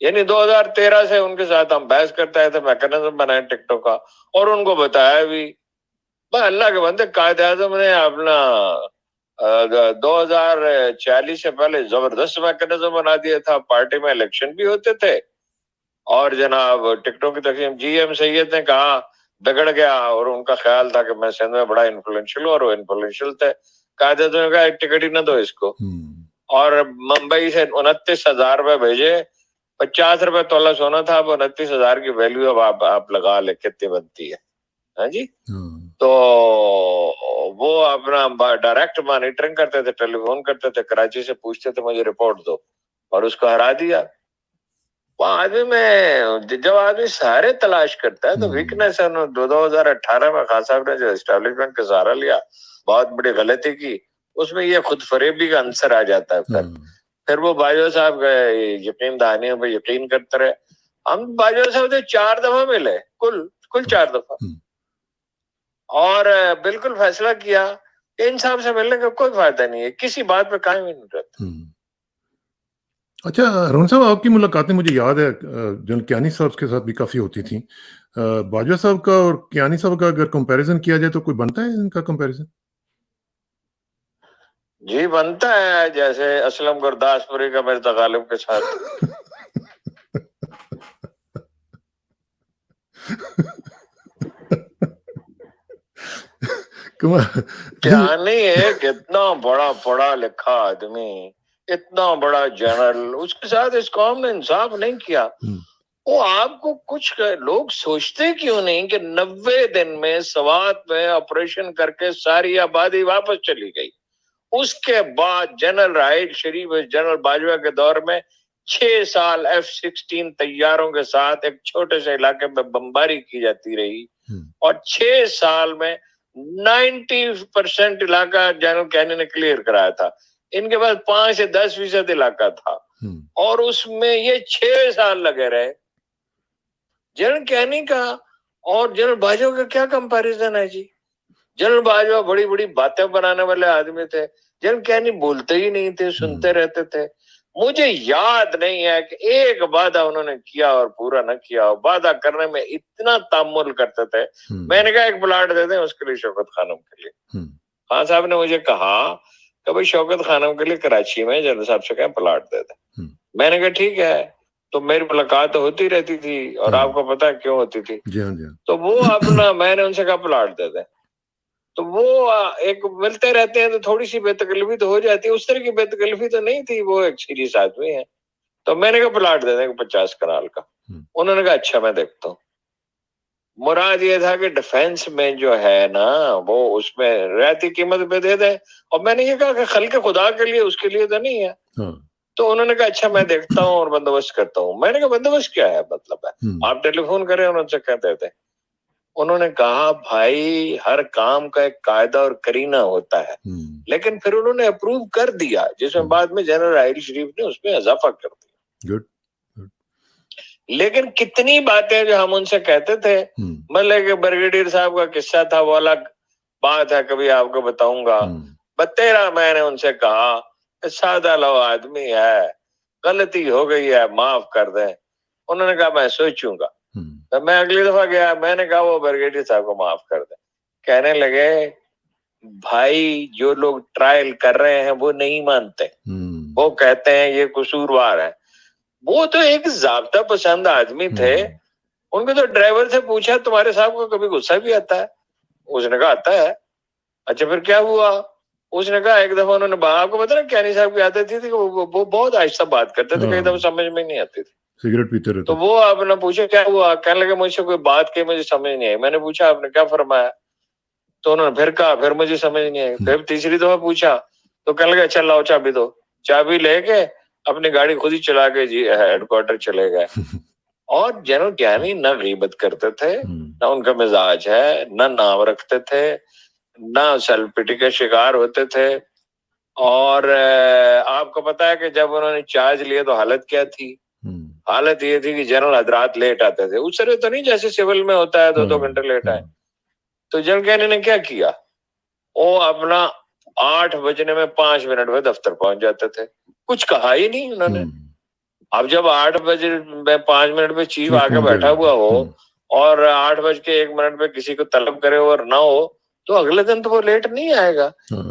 یعنی 2013 سے ان کے ساتھ ہم بحث کرتے آئے تھے, میکنزم بنائے ٹکٹوں کا, اور ان کو بتایا بھی. اللہ کے بندے, قائد اعظم نے اپنا 2046 سے پہلے زبردست میکنزم بنا دیا تھا. پارٹی میں الیکشن بھی ہوتے تھے, اور جناب ٹکٹوں کی تقسیم جی ایم سید نے کہا بگڑ گیا, اور ان کا خیال تھا کہ میں سندھ میں بڑا انفلوئنشل ہوں, اور وہ انفلوئنشل تھے. قائد اعظم نے کہا ایک ٹکٹ ہی نہ دو اس کو, اور ممبئی سے 29,000 روپے بھیجے. 50 روپے تولہ سونا تھا, اب 29,000 کی ویلیو اب آپ لگا لے کتنی بنتی ہے. ہاں جی, تو وہ اپنا ڈائریکٹ مانیٹرنگ کرتے تھے, ٹیلی فون کرتے تھے, کراچی سے پوچھتے تھے مجھے رپورٹ دو, اور اس کو ہرا دیا. وہ آدمی میں جب آدمی سارے تلاش کرتا ہے تو ویکنیس ہے. 2018 میں خان صاحب نے جو اسٹیبلشمنٹ کا سہارا لیا, بہت بڑی غلطی کی. اس میں یہ خود فریبی کا عنصر آ جاتا ہے. پھر وہ باجوہ صاحب یقین دہانیوں پہ یقین کرتے رہے. ہم باجوہ صاحب سے 4 دفعہ ملے, کل 4 دفعہ, اور بالکل فیصلہ کیا کہ ان صاحب سے ملنے کا کوئی فائدہ نہیں ہے, کسی بات پہ قائم ہی نہیں رہتا. اچھا روہن صاحب, آپ کی ملاقاتیں مجھے یاد ہے جنرل کیانی صاحب کے ساتھ بھی کافی ہوتی تھیں. باجوہ صاحب کا اور کیانی صاحب کا اگر کمپیریزن کیا جائے تو کوئی بنتا ہے ان کا کمپیریزن؟ جی بنتا ہے, جیسے اسلم گرداسپوری کا مرزا غالب کے ساتھ. کیانی ایک اتنا بڑا پڑھا لکھا آدمی, اتنا بڑا جنرل, اس کے ساتھ اس قوم نے انصاف نہیں کیا. وہ آپ کو کچھ لوگ سوچتے کیوں نہیں کہ 90 دن میں سوات میں آپریشن کر کے ساری آبادی واپس چلی گئی. اس کے بعد جنرل راحیل شریف جنرل باجوہ کے دور میں 6 سال F-16 طیاروں کے ساتھ ایک چھوٹے سے علاقے میں بمباری کی جاتی رہی, اور 6 سال میں 90% علاقہ جنرل کیانی نے کلیئر کرایا تھا. ان کے پاس 5 سے 10% علاقہ تھا, اور اس میں یہ 6 سال لگے رہے. جنرل کیانی کا اور جنرل باجوہ کا کیا کمپیریزن ہے جی؟ جنرل باجوہ بڑی بڑی باتیں بنانے والے آدمی تھے, جنرل کیانی بولتے ہی نہیں تھے, سنتے رہتے تھے. مجھے یاد نہیں ہے کہ ایک وعدہ انہوں نے کیا اور پورا نہ کیا. وعدہ کرنے میں اتنا تامل کرتے تھے. میں نے کہا ایک پلاٹ دے دیں اس کے لیے شوکت خانم کے لیے. خان صاحب نے مجھے کہا کہ بھائی شوکت خانم کے لیے کراچی میں جنرل صاحب سے کہیں پلاٹ دے دیں. میں نے کہا ٹھیک ہے. تو میری ملاقات ہوتی رہتی تھی, اور آپ کو پتا کیوں ہوتی تھی, تو وہ اپنا میں نے ان سے کہا پلاٹ دے دیں. تو وہ ایک ملتے رہتے ہیں تو تھوڑی سی بے تکلفی تو ہو جاتی ہے. اس طرح کی بے تکلفی تو نہیں تھی, وہ ایک سیریس آدمی ہے. تو میں نے کہا پلاٹ دے دیں 50 کنال کا. انہوں نے کہا اچھا میں دیکھتا ہوں. مراد یہ تھا کہ ڈیفینس میں جو ہے نا وہ اس میں رعایتی قیمت پہ دے دیں, اور میں نے یہ کہا کہ خلق خدا کے لیے, اس کے لیے تو نہیں ہے. تو انہوں نے کہا اچھا میں دیکھتا ہوں اور بندوبست کرتا ہوں. میں نے کہا بندوبست کیا ہے, مطلب ہے آپ ٹیلی فون کریں انہوں سے کہتے تھے. انہوں نے کہا بھائی ہر کام کا ایک قاعدہ اور کرینہ ہوتا ہے, لیکن پھر انہوں نے اپروو کر دیا, جس میں بعد میں جنرل راحیل شریف نے اس میں اضافہ کر دیا. لیکن کتنی باتیں جو ہم ان سے کہتے تھے, مطلب کہ بریگیڈیئر صاحب کا قصہ تھا, وہ الگ بات ہے, کبھی آپ کو بتاؤں گا. 13 میں نے ان سے کہا کہ سادہ لو آدمی ہے, غلطی ہو گئی ہے معاف کر دیں. انہوں نے کہا میں سوچوں گا. تو میں اگلی دفعہ گیا, میں نے کہا وہ برگیڈیئر صاحب کو معاف کر دیں. کہنے لگے بھائی جو لوگ ٹرائل کر رہے ہیں وہ نہیں مانتے, وہ کہتے ہیں یہ قصوروار ہے. وہ تو ایک ضابطہ پسند آدمی تھے. ان کو تو ڈرائیور سے پوچھا تمہارے صاحب کو کبھی غصہ بھی آتا ہے؟ اس نے کہا آتا ہے. اچھا پھر کیا ہوا؟ اس نے کہا ایک دفعہ انہوں نے, آپ کو پتا نا کیانی صاحب کی عادت تھی کہ وہ بہت آہستہ بات کرتے تھے, کئی دفعہ سمجھ میں نہیں آتی تھی, سگریٹ پیتے رہتے. تو وہ آپ نے پوچھا کیا ہوا, کہنے لگے مجھ سے کوئی بات کی مجھے سمجھ نہیں آئی. میں نے پوچھا آپ نے کیا فرمایا؟ تو انہوں نے پھر کہا پھر مجھے سمجھ نہیں آئی. پھر تیسری دفعہ پوچھا تو کہنے لگے اچھا لاؤ چابی دو. چابی لے کے اپنی گاڑی خود ہی چلا کے ہیڈ کوارٹر چلے گئے. اور جنرل گیانی نہ غیبت کرتے تھے, نہ ان کا مزاج ہے, نہ نام رکھتے تھے, نہ سیلف پٹی کے شکار ہوتے تھے. اور آپ کو پتا ہے کہ جب انہوں نے چارج لیا تو حالت کیا تھی؟ حالت یہ تھی کہ جنرل حضرات لیٹ آتے تھے. اس طرح تو نہیں جیسے سول میں ہوتا ہے 2 گھنٹے لیٹ آئے. تو جنرل گیانی نے کیا کیا, وہ اپنا 8 بجنے میں 5 منٹ میں دفتر پہنچ جاتے تھے. کچھ کہا ہی نہیں انہوں نے. اب جب 8 بجے میں 5 منٹ میں چیف آ کے بیٹھا ہوا ہو اور 8:01 پہ کسی کو طلب کرے اور نہ ہو تو اگلے دن تو وہ لیٹ نہیں آئے گا.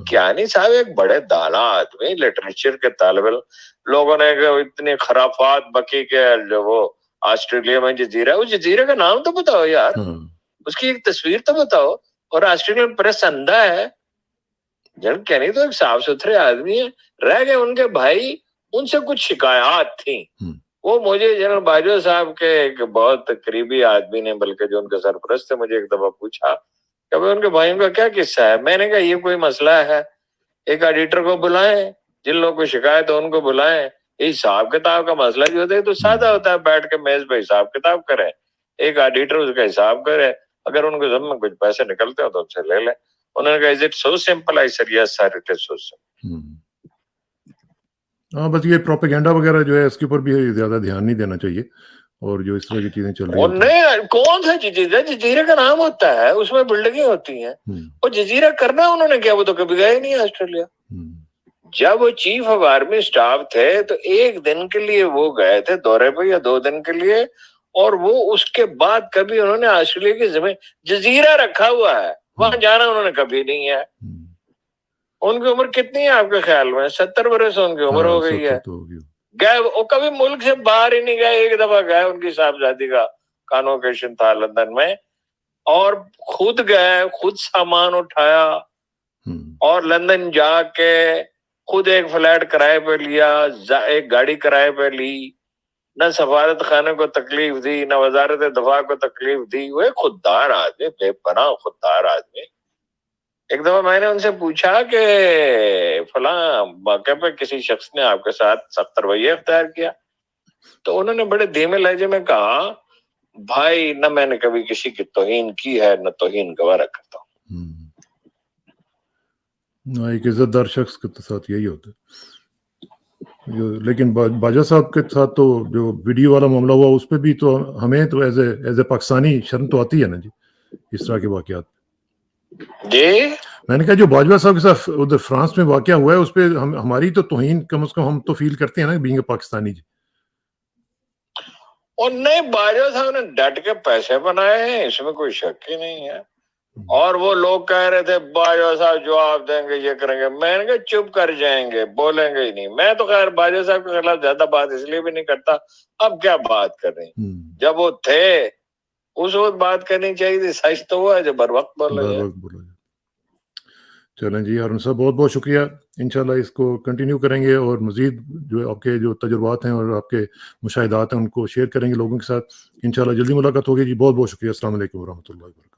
کیانی صاحب ایک بڑے دانا آدمی, لٹریچر کے طالب علم. لوگوں نے اتنے خرافات بکی کہ جو وہ آسٹریلیا میں جزیرہ, اس جزیرے کا نام تو بتاؤ یار, اس کی ایک تصویر تو بتاؤ. اور آسٹریلین پریس اندھا ہے. جنرل کینی تو ایک صاف ستھرے آدمی ہے. رہ گئے ان کے بھائی, ان سے کچھ شکایات تھیں. وہ مجھے جنرل باجوہ صاحب کے ایک بہت قریبی آدمی نے, بلکہ جو ان کے سرپرست تھے, مجھے ایک دفعہ پوچھا کہ ان کے بھائیوں کا کیا قصہ ہے. میں نے کہا یہ کوئی مسئلہ ہے, ایک ایڈیٹر کو بلائیں, جن لوگوں کو شکایت ہے ان کو بلائیں. یہ حساب کتاب کا مسئلہ جو ہوتا ہے تو سادہ ہوتا ہے, بیٹھ کے میز پہ حساب کتاب کریں, ایک ایڈیٹر اس کا حساب کرے, اگر ان کے ذمہ کچھ پیسے نکلتے ہو تو ان سے لے لیں. انہوں نے کہا is it so simple? I said yes sir it is so simple. ہاں بس یہ پروپیگنڈا وغیرہ جو ہے اس کے اوپر بھی زیادہ دھیان نہیں دینا چاہیے, اور جو اس طرح کی چیزیں چل رہی ہیں. نہیں, کون سا جزیرہ, جزیرے کا نام ہوتا ہے, اس میں بلڈنگیں ہوتی ہیں. اور جزیرہ کرنا انہوں نے کیا, وہ تو کبھی گئے نہیں آسٹریلیا. جب وہ چیف آف آرمی اسٹاف تھے تو 1 دن کے لیے وہ گئے تھے دورے پہ, یا 2 دن کے لیے, اور وہ اس کے بعد کبھی انہوں نے آسٹریلیا کی زمین, جزیرہ رکھا ہوا ہے, وہاں جانا انہوں نے کبھی نہیں ہے. ان کی عمر کتنی ہے آپ کے خیال میں؟ 70 برس ان کی عمر ہو گئی ہے. گئے وہ کبھی ملک سے باہر ہی نہیں گئے. ایک دفعہ گئے, ان کی صاحبزادی کا کانوکیشن تھا لندن میں, اور خود گئے, خود سامان اٹھایا, اور لندن جا کے خود ایک فلیٹ کرائے پہ لیا, ایک گاڑی کرائے پہ لی. نہ سفارت خانے کو تکلیف دی, نہ وزارت دفاع کو تکلیف دی. وہ ایک خوددار آدمی, بے پناہ خوددار آدمی. ایک دفعہ میں نے ان سے پوچھا کہ فلاں موقع پہ کسی شخص نے آپ کے ساتھ سخت رویہ اختیار کیا؟ تو انہوں نے بڑے دھیمے لہجے میں کہا بھائی نہ میں نے کبھی کسی کی توہین کی ہے, نہ توہین گوارا کرتا ہوں. ایک عزت دار شخص کے ساتھ یہی ہوتا ہے. لیکن باجوہ صاحب کے ساتھ تو جو ویڈیو والا معاملہ ہوا اس پہ بھی تو ہمیں تو ایز اے پاکستانی شرم تو آتی ہے نا جی, اس طرح کے واقعات. جی میں نے کہا جو باجوہ صاحب کے ساتھ ادھر فرانس میں واقعہ ہوا ہے اس پہ ہماری تو توہین کم از کم ہم تو فیل کرتے ہیں نا بینگ اے پاکستانی جی. اور نہیں, باجوہ صاحب نے ڈٹ کے پیسے بنائے ہیں, اس میں کوئی شک ہی نہیں ہے. اور وہ لوگ کہہ رہے تھے باجوہ صاحب جواب دیں گے, یہ کریں گے. میں نے کہا چپ کر جائیں گے, بولیں گے ہی نہیں. میں تو خیر باجوہ صاحب کے خلاف زیادہ بات اس لیے بھی نہیں کرتا, اب کیا بات کر رہے ہیں. جب وہ تھے اس وقت بات کرنی چاہیے تھی. سچ تو ہوا ہے جو بر وقت بولا جائے. چلیں جی ہارون صاحب, بہت بہت شکریہ. انشاءاللہ اس کو کنٹینیو کریں گے, اور مزید جو آپ کے جو تجربات ہیں اور آپ کے مشاہدات ہیں ان کو شیئر کریں گے لوگوں کے ساتھ. انشاءاللہ جلدی ملاقات ہوگی جی. بہت بہت شکریہ. السلام علیکم ورحمۃ اللہ وبرکاتہ.